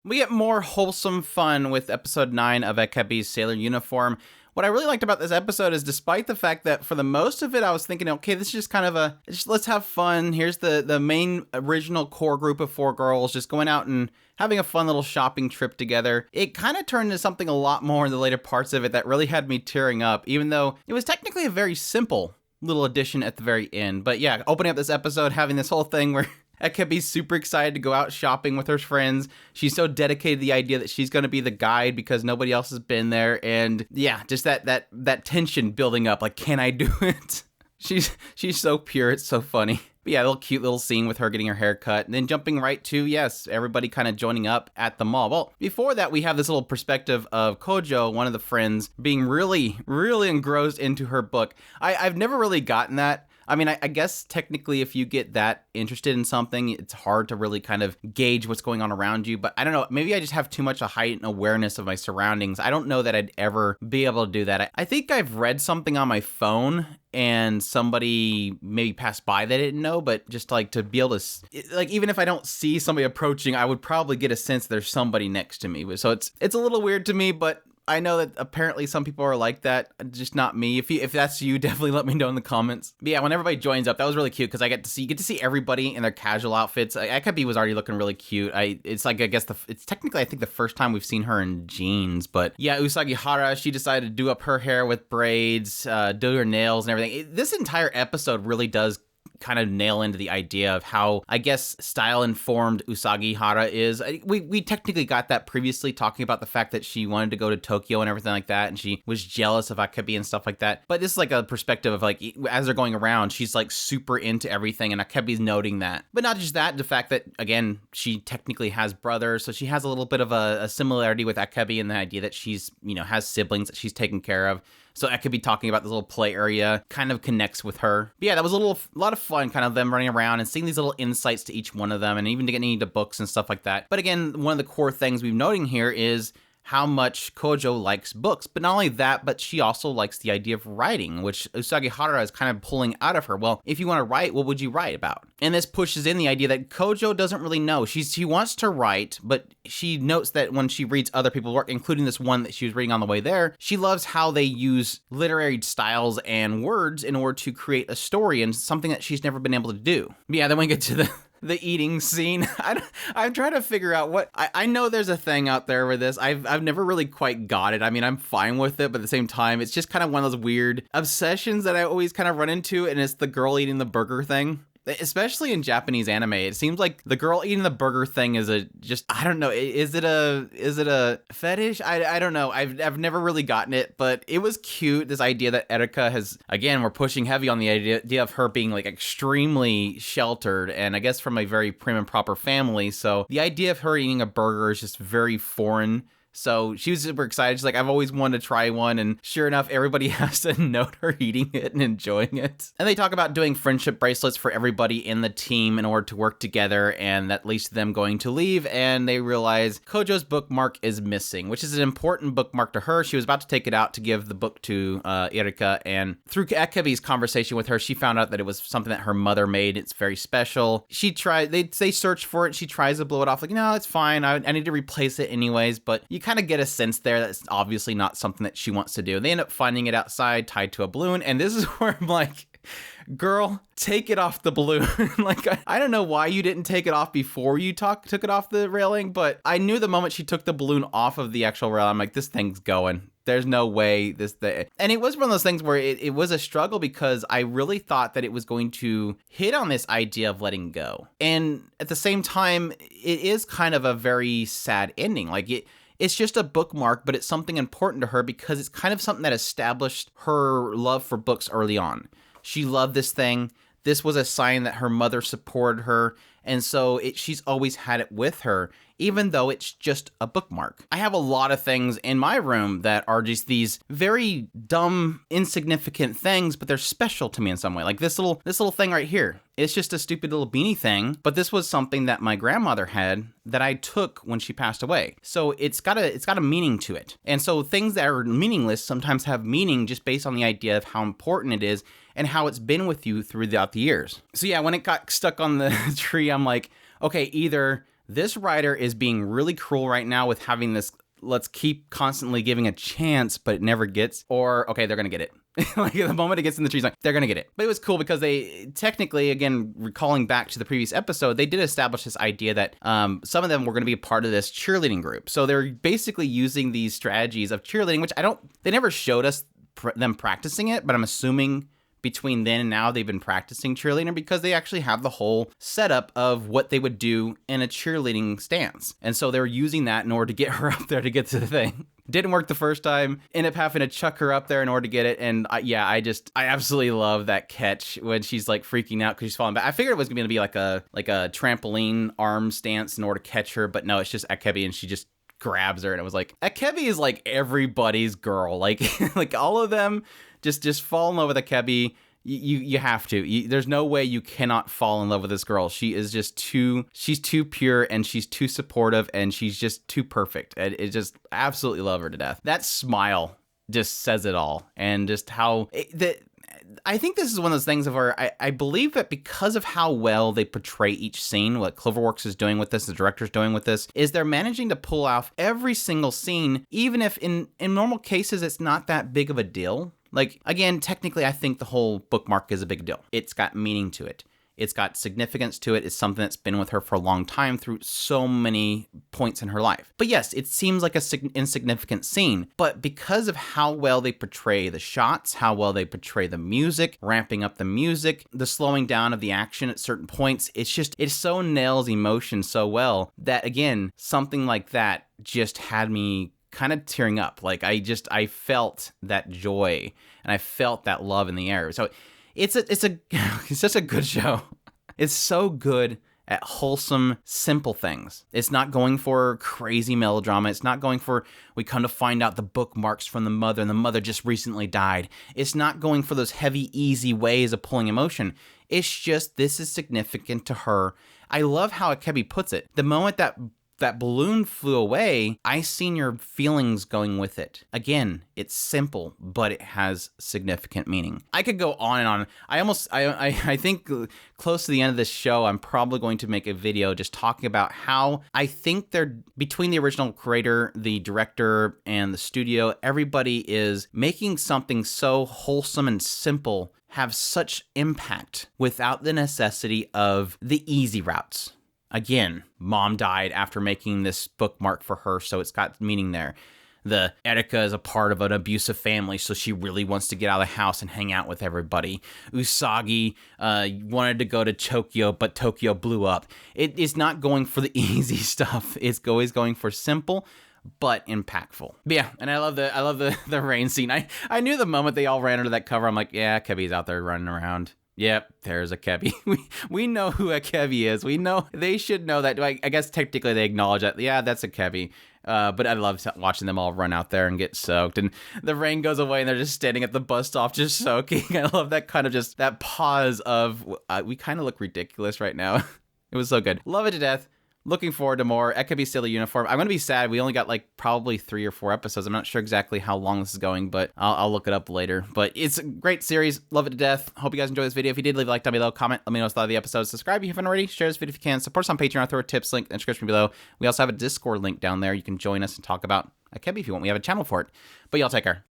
We get more wholesome fun with episode 9 of Akebi's Sailor Uniform. What I really liked about this episode is despite the fact that for the most of it, I was thinking, okay, this is just kind of let's have fun. Here's the main original core group of 4 girls just going out and having a fun little shopping trip together. It kind of turned into something a lot more in the later parts of it that really had me tearing up, even though it was technically a very simple little addition at the very end. But yeah, opening up this episode, having this whole thing where Akebi's super excited to go out shopping with her friends. She's so dedicated to the idea that she's going to be the guide because nobody else has been there. And yeah, just that tension building up. Like, can I do it? She's so pure. It's so funny. But yeah, a little cute little scene with her getting her hair cut. And then jumping right to, yes, everybody kind of joining up at the mall. Well, before that, we have this little perspective of Kojo, one of the friends, being really, really engrossed into her book. I've never really gotten that. I mean, I guess technically if you get that interested in something, it's hard to really kind of gauge what's going on around you. But I don't know, maybe I just have too much a heightened awareness of my surroundings. I don't know that I'd ever be able to do that. I think I've read something on my phone and somebody maybe passed by that I didn't know, but just like to be able to, like, even if I don't see somebody approaching, I would probably get a sense there's somebody next to me. So it's a little weird to me, but I know that apparently some people are like that, just not me. If that's you, definitely let me know in the comments. But yeah, when everybody joins up, that was really cute because you get to see everybody in their casual outfits. Akebi was already looking really cute. It's technically I think the first time we've seen her in jeans. But yeah, Usagi Hara, she decided to do up her hair with braids, do her nails and everything. This entire episode really does kind of nail into the idea of how, I guess, style-informed Usagi Hara is. We technically got that previously, talking about the fact that she wanted to go to Tokyo and everything like that, and she was jealous of Akebi and stuff like that. But this is like a perspective of, like, as they're going around, she's like super into everything, and Akebi's noting that. But not just that, the fact that, again, she technically has brothers, so she has a little bit of a similarity with Akebi in the idea that she's, has siblings that she's taking care of. So Akebi talking about this little play area kind of connects with her. But yeah, that was a lot of fun, kind of them running around and seeing these little insights to each one of them, and even to getting into books and stuff like that. But again, one of the core things we've noting here is how much Kojo likes books. But not only that, but she also likes the idea of writing, which Usagi Hara is kind of pulling out of her. Well, if you want to write, what would you write about? And this pushes in the idea that Kojo doesn't really know. She wants to write, but she notes that when she reads other people's work, including this one that she was reading on the way there, she loves how they use literary styles and words in order to create a story, and something that she's never been able to do. But yeah, then we get to the eating scene. I'm trying to figure out what I know there's a thing out there with this. I've never really quite got it. I mean, I'm fine with it, but at the same time, it's just kind of one of those weird obsessions that I always kind of run into, and it's the girl eating the burger thing. Especially in Japanese anime, it seems like the girl eating the burger thing is I don't know. Is it a fetish? I don't know. I've never really gotten it, but it was cute. This idea that Erika has, again, we're pushing heavy on the idea of her being like extremely sheltered, and I guess from a very prim and proper family. So the idea of her eating a burger is just very foreign. So she was super excited. She's like, I've always wanted to try one. And sure enough, everybody has to note her eating it and enjoying it. And they talk about doing friendship bracelets for everybody in the team in order to work together. And that leads to them going to leave. And they realize Kojo's bookmark is missing, which is an important bookmark to her. She was about to take it out to give the book to Erika. And through Akebi's conversation with her, she found out that it was something that her mother made. It's very special. They search for it. She tries to blow it off. Like, no, it's fine. I need to replace it anyways. But you kind of get a sense there that's obviously not something that she wants to do. They end up finding it outside, tied to a balloon, and this is where I'm like, girl, take it off the balloon. Like, I don't know why you didn't take it off before you took it off the railing, but I knew the moment she took the balloon off of the actual rail, I'm like, this thing's going. There's no way this thing. And it was one of those things where it was a struggle because I really thought that it was going to hit on this idea of letting go. And at the same time, it is kind of a very sad ending. Like, it's just a bookmark, but it's something important to her because it's kind of something that established her love for books early on. She loved this thing. This was a sign that her mother supported her. And so she's always had it with her, even though it's just a bookmark. I have a lot of things in my room that are just these very dumb, insignificant things, but they're special to me in some way. Like this little thing right here. It's just a stupid little beanie thing, but this was something that my grandmother had that I took when she passed away. So it's got a meaning to it. And so things that are meaningless sometimes have meaning just based on the idea of how important it is and how it's been with you throughout the years. So yeah, when it got stuck on the tree, I'm like, okay, either this writer is being really cruel right now with having this, let's keep constantly giving a chance, but it never gets, or, okay, they're going to get it. Like the moment it gets in the trees, like they're going to get it. But it was cool because they technically, again, recalling back to the previous episode, they did establish this idea that some of them were going to be a part of this cheerleading group. So they're basically using these strategies of cheerleading, which they never showed us them practicing it, but I'm assuming between then and now they've been practicing cheerleading because they actually have the whole setup of what they would do in a cheerleading stance. And so they're using that in order to get her up there to get to the thing. Didn't work the first time, ended up having to chuck her up there in order to get it. And I absolutely love that catch when she's like freaking out because she's falling back. I figured it was going to be like a trampoline arm stance in order to catch her, but no, it's just Akebi and she just grabs her. And it was like, Akebi is like everybody's girl. Like, like all of them just fall in love with Akebi. You have to. There's no way you cannot fall in love with this girl. She is just she's too pure and she's too supportive and she's just too perfect. And it just absolutely love her to death. That smile just says it all. And just how I think this is one of those things of where I believe that because of how well they portray each scene, what Cloverworks is doing with this, the director's doing with this, is they're managing to pull off every single scene, even if in normal cases it's not that big of a deal. Like, again, technically, I think the whole bookmark is a big deal. It's got meaning to it. It's got significance to it. It's something that's been with her for a long time through so many points in her life. But yes, it seems like an insignificant scene. But because of how well they portray the shots, how well they portray the music, ramping up the music, the slowing down of the action at certain points, it so nails emotion so well that, again, something like that just had me kind of tearing up. Like I felt that joy and I felt that love in the air. So it's such a good show. It's so good at wholesome, simple things. It's not going for crazy melodrama. It's not going for, we come to find out the bookmarks from the mother and the mother just recently died. It's not going for those heavy, easy ways of pulling emotion. It's just, this is significant to her. I love how Akebi puts it. The moment that balloon flew away, I seen your feelings going with it. Again, it's simple, but it has significant meaning. I could go on and on. I think close to the end of this show, I'm probably going to make a video just talking about how I think they're, between the original creator, the director, and the studio, everybody is making something so wholesome and simple have such impact without the necessity of the easy routes. Again, mom died after making this bookmark for her, so it's got meaning there. The Erika is a part of an abusive family, so she really wants to get out of the house and hang out with everybody. Usagi wanted to go to Tokyo, but Tokyo blew up. It is not going for the easy stuff. It's always going for simple but impactful. But yeah, and I love the rain scene. I knew the moment they all ran under that cover, I'm like, yeah, Akebi's out there running around. Yep, there's Akebi. We know who Akebi is. We know, they should know that. I guess technically they acknowledge that. Yeah, that's Akebi. But I love watching them all run out there and get soaked. And the rain goes away and they're just standing at the bus stop just soaking. I love that kind of just that pause of, we kind of look ridiculous right now. It was so good. Love it to death. Looking forward to more. Akebi Sailor Uniform. I'm going to be sad. We only got like probably 3 or 4 episodes. I'm not sure exactly how long this is going, but I'll look it up later. But it's a great series. Love it to death. Hope you guys enjoyed this video. If you did, leave a like down below. Comment. Let me know what you thought of the episode. Subscribe if you haven't already. Share this video if you can. Support us on Patreon. I'll throw a tips link in the description below. We also have a Discord link down there. You can join us and talk about Akebi if you want. We have a channel for it. But y'all take care.